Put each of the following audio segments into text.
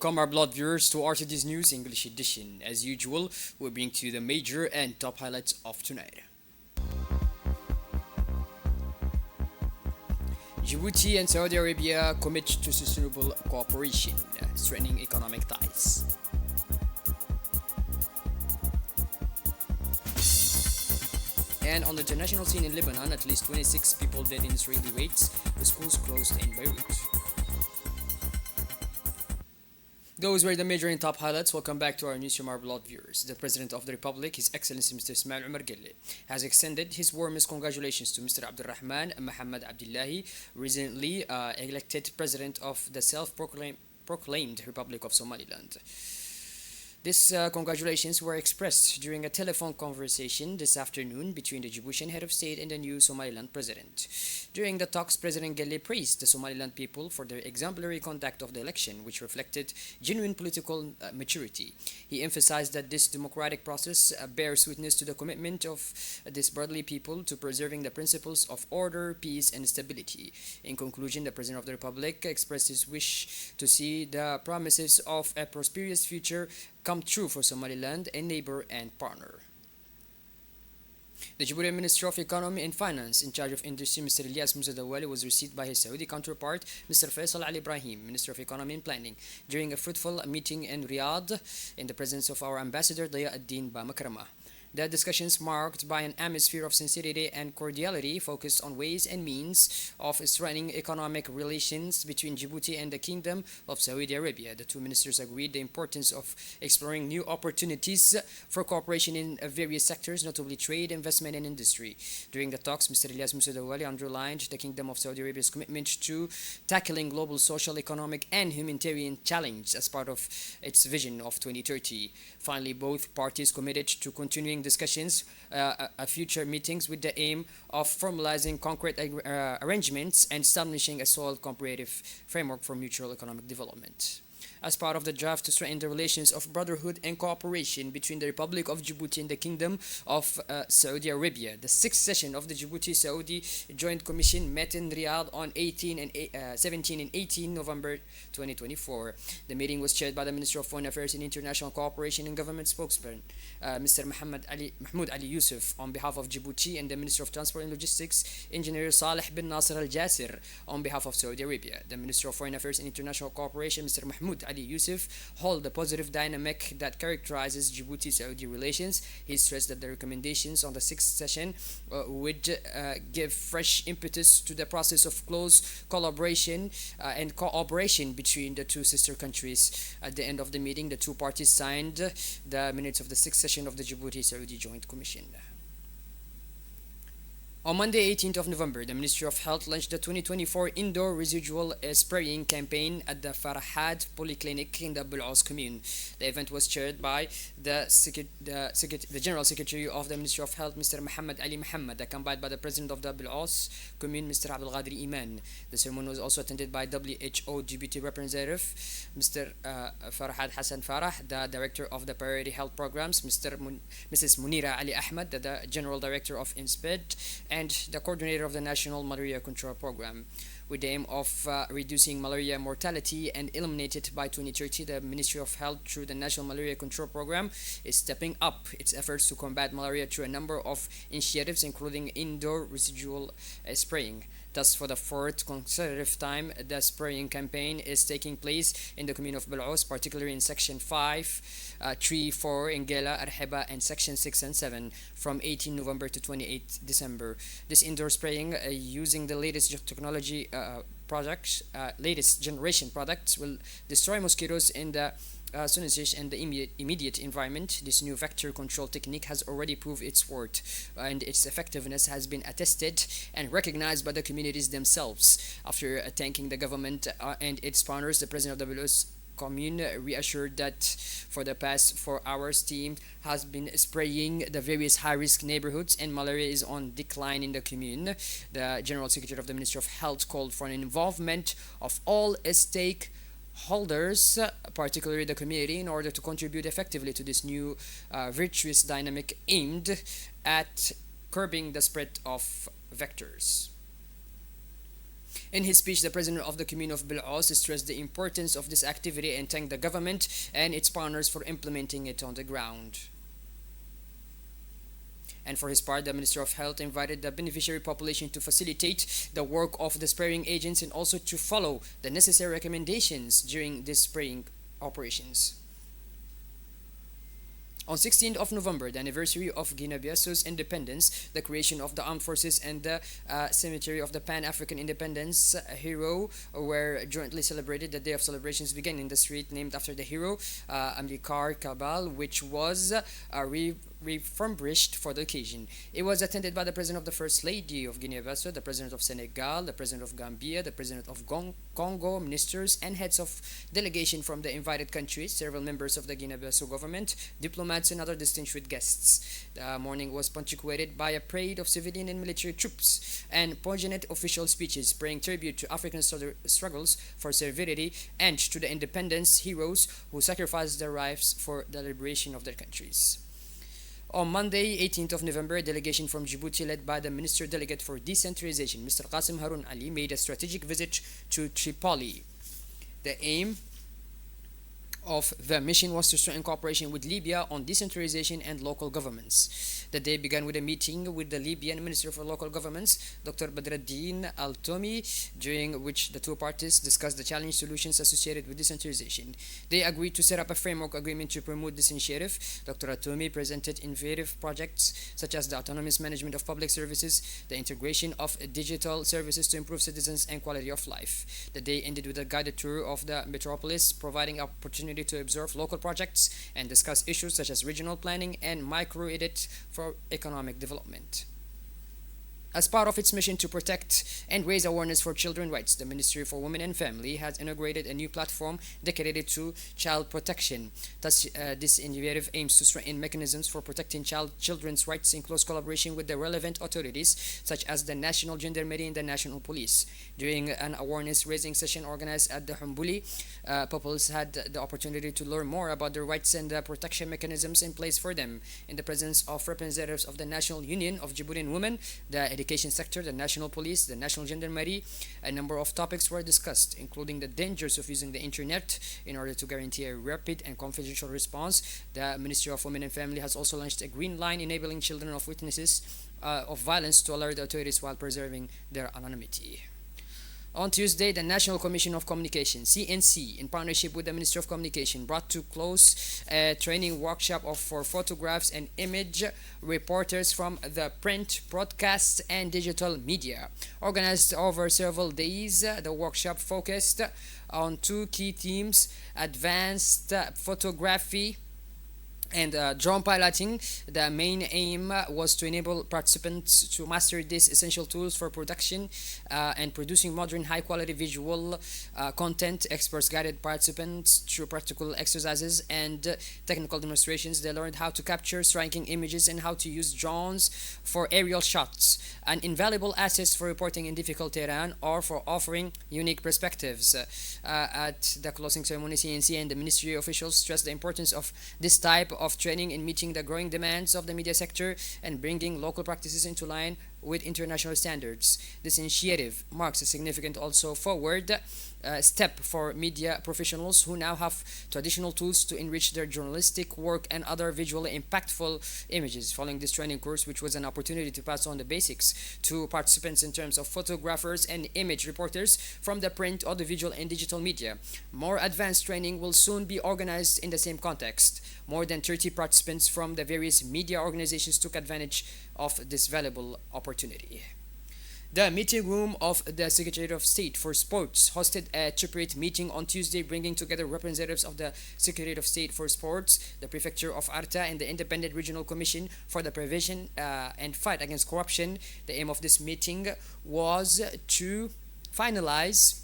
Welcome our blood viewers to RTD's News English edition. As usual, we bring to you the major and top highlights of tonight. Djibouti and Saudi Arabia commit to sustainable cooperation, strengthening economic ties. And on the international scene in Lebanon, at least 26 people dead in Israeli raids, the schools closed in Beirut. Those were the major and top highlights. Welcome back to our news from our beloved viewers. The President of the Republic, His Excellency Mr. Ismail Omar Guelleh, has extended his warmest congratulations to Mr. Abdulrahman Mohammed Abdullahi, recently elected President of the self-proclaimed Republic of Somaliland. These congratulations were expressed during a telephone conversation this afternoon between the Djiboutian head of state and the new Somaliland president. During the talks, President Guelleh praised the Somaliland people for their exemplary conduct of the election, which reflected genuine political maturity. He emphasized that this democratic process bears witness to the commitment of this brotherly people to preserving the principles of order, peace, and stability. In conclusion, the President of the Republic expressed his wish to see the promises of a prosperous future come true for Somaliland, a neighbor and partner. The Djibouti Minister of Economy and Finance in charge of industry, Mr. Ilyas Musa Dawali, was received by his Saudi counterpart, Mr. Faisal Ali Ibrahim, Minister of Economy and Planning, during a fruitful meeting in Riyadh in the presence of our ambassador, Daya ad-Din Bamakrama. The discussions marked by an atmosphere of sincerity and cordiality focused on ways and means of strengthening economic relations between Djibouti and the Kingdom of Saudi Arabia. The two ministers agreed the importance of exploring new opportunities for cooperation in various sectors, notably trade, investment, and industry. During the talks, Mr. Ilyas Musa Dawali underlined the Kingdom of Saudi Arabia's commitment to tackling global social, economic, and humanitarian challenges as part of its vision of 2030. Finally, both parties committed to continuing discussions future meetings with the aim of formalizing concrete arrangements and establishing a solid comparative framework for mutual economic development. As part of the draft to strengthen the relations of brotherhood and cooperation between the Republic of Djibouti and the Kingdom of Saudi Arabia. The sixth session of the Djibouti-Saudi Joint Commission met in Riyadh on 17 and 18 November 2024. The meeting was chaired by the Minister of Foreign Affairs and International Cooperation and Government spokesman, Mr. Mahmoud Ali Yusuf, on behalf of Djibouti, and the Minister of Transport and Logistics, Engineer Saleh bin Nasser Al Jasir, on behalf of Saudi Arabia. The Minister of Foreign Affairs and International Cooperation, Mr. Mahmoud Ali Yusuf, hold the positive dynamic that characterizes Djibouti-Saudi relations. He stressed that the recommendations on the sixth session would give fresh impetus to the process of close collaboration and cooperation between the two sister countries. At the end of the meeting, the two parties signed the minutes of the sixth session of the Djibouti-Saudi Joint Commission. On Monday, 18th of November, the Ministry of Health launched the 2024 indoor residual spraying campaign at the Farahad Polyclinic in the Bul'os commune. The event was chaired by the General Secretary of the Ministry of Health, Mr. Muhammad Ali Muhammad, accompanied by the President of the Bul'os commune, Mr. Abdul Ghadir Iman. The ceremony was also attended by WHO Djibouti representative, Mr. Farhad Hassan Farah, the Director of the Priority Health Programs, Mrs. Munira Ali Ahmed, the General Director of INSPED, and the coordinator of the National Malaria Control Program. With the aim of reducing malaria mortality and eliminate it by 2030, the Ministry of Health, through the National Malaria Control Program, is stepping up its efforts to combat malaria through a number of initiatives, including indoor residual spraying. Thus, for the fourth consecutive time, the spraying campaign is taking place in the commune of Bul'os, particularly in Section 5, 3, 4, Ngela, Arheba, and Section 6 and 7, from 18 November to 28 December. This indoor spraying, using the latest technology latest generation products, will destroy mosquitoes in the Sunisish and the immediate environment. This new vector control technique has already proved its worth, and its effectiveness has been attested and recognized by the communities themselves. After thanking the government and its partners, the President of the Bul'os commune reassured that for the past 4 hours, team has been spraying the various high-risk neighborhoods and malaria is on decline in the commune. The General Secretary of the Ministry of Health called for an involvement of all stakeholders, particularly the community, in order to contribute effectively to this new virtuous dynamic aimed at curbing the spread of vectors. In his speech, the president of the Commune of Bil'os stressed the importance of this activity and thanked the government and its partners for implementing it on the ground. And for his part, the Minister of Health invited the beneficiary population to facilitate the work of the spraying agents and also to follow the necessary recommendations during these spraying operations. On 16th of November, the anniversary of Guinea-Bissau's independence, the creation of the armed forces and the cemetery of the Pan-African Independence hero were jointly celebrated. The day of celebrations began in the street named after the hero, Amilcar Cabral, which was refurbished for the occasion. It was attended by the President of the First Lady of Guinea-Bissau, the President of Senegal, the President of Gambia, the President of Congo, ministers and heads of delegation from the invited countries, several members of the Guinea-Bissau government, diplomats and other distinguished guests. The morning was punctuated by a parade of civilian and military troops and poignant official speeches paying tribute to African struggles for sovereignty and to the independence heroes who sacrificed their lives for the liberation of their countries. On Monday, 18th of November, a delegation from Djibouti led by the Minister Delegate for Decentralization, Mr. Qasim Harun Ali, made a strategic visit to Tripoli. The aim of the mission was to strengthen cooperation with Libya on decentralization and local governments. The day began with a meeting with the Libyan Minister for Local Governments, Dr. Badreddin Al-Tomi, during which the two parties discussed the challenge solutions associated with decentralization. They agreed to set up a framework agreement to promote this initiative. Dr. Al-Tomi presented innovative projects such as the autonomous management of public services, the integration of digital services to improve citizens and quality of life. The day ended with a guided tour of the metropolis, providing opportunity to observe local projects and discuss issues such as regional planning and micro-edit for economic development. As part of its mission to protect and raise awareness for children's rights, the Ministry for Women and Family has inaugurated a new platform dedicated to child protection. Thus, this initiative aims to strengthen mechanisms for protecting children's rights in close collaboration with the relevant authorities, such as the National Gendarmerie and the National Police. During an awareness-raising session organized at the Humbuli, pupils had the opportunity to learn more about their rights and the protection mechanisms in place for them. In the presence of representatives of the National Union of Djiboutian Women, the education sector, the National Police, the National Gendarmerie, a number of topics were discussed, including the dangers of using the internet in order to guarantee a rapid and confidential response. The Ministry of Women and Family has also launched a green line enabling children of witnesses of violence to alert the authorities while preserving their anonymity. On Tuesday, the National Commission of Communication, CNC, in partnership with the Ministry of Communication, brought to close a training workshop for photographs and image reporters from the print, broadcast, and digital media. Organized over several days, the workshop focused on two key themes: advanced photography and drone piloting. The main aim was to enable participants to master these essential tools for production and producing modern high-quality visual content. Experts guided participants through practical exercises and technical demonstrations. They learned how to capture striking images and how to use drones for aerial shots, an invaluable asset for reporting in difficult terrain or for offering unique perspectives. At the closing ceremony, CNC and the ministry officials stressed the importance of this type of training in meeting the growing demands of the media sector and bringing local practices into line with international standards. This initiative marks a significant also forward step for media professionals who now have traditional tools to enrich their journalistic work and other visually impactful images. Following this training course, which was an opportunity to pass on the basics to participants in terms of photographers and image reporters from the print, audiovisual, and digital media, more advanced training will soon be organized in the same context. More than 30 participants from the various media organizations took advantage of this valuable opportunity. The meeting room of the Secretary of State for Sports hosted a tripartite meeting on Tuesday, bringing together representatives of the Secretary of State for Sports, the Prefecture of Arta, and the Independent Regional Commission for the Prevention and Fight Against Corruption. The aim of this meeting was to finalize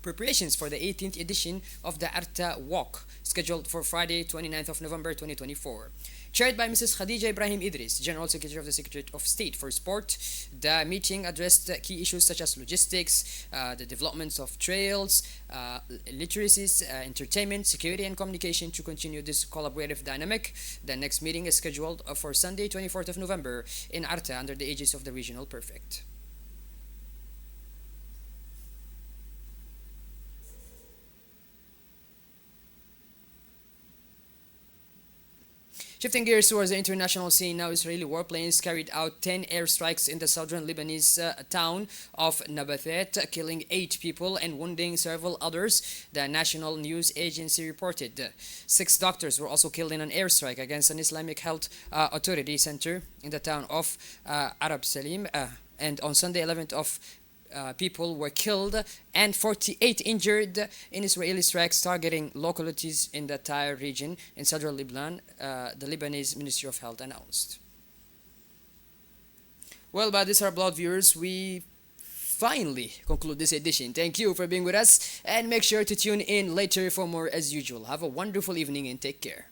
preparations for the 18th edition of the Arta Walk, scheduled for Friday, 29th of November 2024. Chaired by Mrs. Khadija Ibrahim Idris, General Secretary of the Secretary of State for Sport, the meeting addressed key issues such as logistics, the developments of trails, literacies, entertainment, security, and communication to continue this collaborative dynamic. The next meeting is scheduled for Sunday, 24th of November in Arta under the aegis of the Regional Prefect. Shifting gears towards the international scene now, Israeli warplanes carried out 10 airstrikes in the southern Lebanese town of Nabathet, killing 8 people and wounding several others, the national news agency reported. 6 doctors were also killed in an airstrike against an Islamic Health Authority center in the town of Arab Salim. And on Sunday, 11th of people were killed and 48 injured in Israeli strikes targeting localities in the Tyre region in southern Lebanon, the Lebanese Ministry of Health announced. Well, by this, our blog viewers, we finally conclude this edition. Thank you for being with us, and make sure to tune in later for more as usual. Have a wonderful evening and take care.